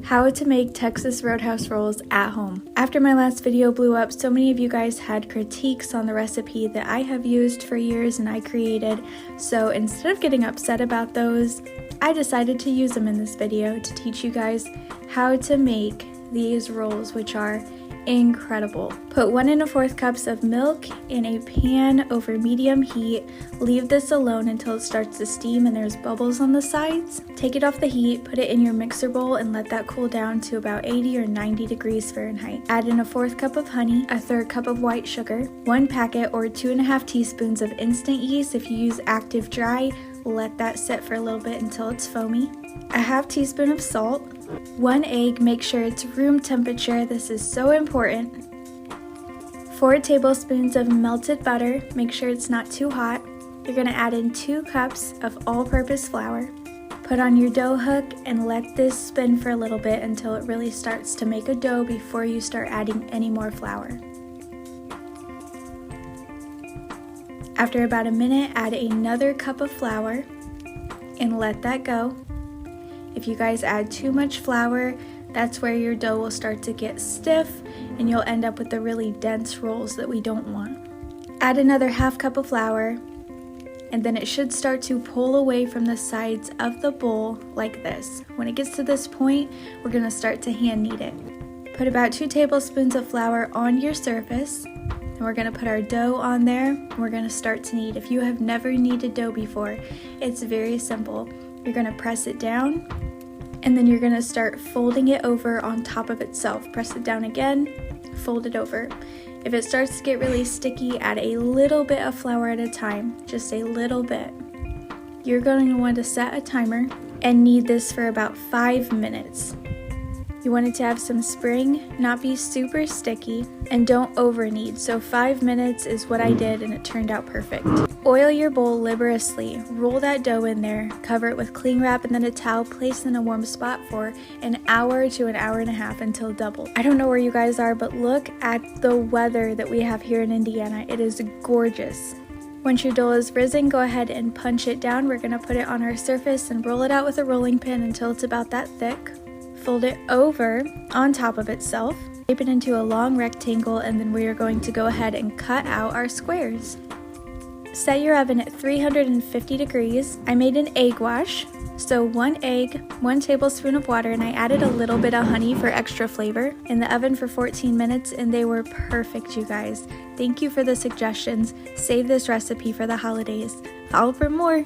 How to make Texas Roadhouse rolls at home. After my last video blew up, so many of you guys had critiques on the recipe that I have used for years and I created. So instead of getting upset about those, I decided to use them in this video to teach you guys how to make these rolls, which are incredible. Put 1 1/4 cups of milk in a pan over medium heat. Leave this alone until it starts to steam and there's bubbles on the sides. Take it off the heat, put it in your mixer bowl and let that cool down to about 80 or 90 degrees Fahrenheit. Add in 1/4 cup of honey, 1/3 cup of white sugar, 1 packet or 2 1/2 teaspoons of instant yeast. If you use active dry, let that sit for a little bit until it's foamy. 1/2 teaspoon of salt, 1 egg, make sure it's room temperature, this is so important. 4 tablespoons of melted butter, make sure it's not too hot. You're going to add in 2 cups of all-purpose flour. Put on your dough hook and let this spin for a little bit until it really starts to make a dough before you start adding any more flour. After about a minute, add another cup of flour and let that go. If you guys add too much flour, that's where your dough will start to get stiff and you'll end up with the really dense rolls that we don't want. Add another 1/2 cup of flour and then it should start to pull away from the sides of the bowl like this. When it gets to this point, we're going to start to hand knead it. Put about 2 tablespoons of flour on your surface and we're going to put our dough on there and we're going to start to knead. If you have never kneaded dough before, it's very simple. You're going to press it down and then you're going to start folding it over on top of itself. Press it down again, fold it over. If it starts to get really sticky, add a little bit of flour at a time, just a little bit. You're going to want to set a timer and knead this for about 5 minutes. You want it to have some spring, not be super sticky, and don't over knead. So 5 minutes is what I did and it turned out perfect. Oil your bowl liberously, roll that dough in there, cover it with cling wrap and then a towel, place in a warm spot for an hour to an hour and a half until doubled. I don't know where you guys are, but look at the weather that we have here in Indiana. It is gorgeous. Once your dough is risen, go ahead and punch it down. We're gonna put it on our surface and roll it out with a rolling pin until it's about that thick. Fold it over on top of itself, shape it into a long rectangle, and then we are going to go ahead and cut out our squares. Set your oven at 350 degrees. I made an egg wash, so 1 egg, 1 tablespoon of water, and I added a little bit of honey for extra flavor. In the oven for 14 minutes, and they were perfect, you guys. Thank you for the suggestions. Save this recipe for the holidays. Follow for more.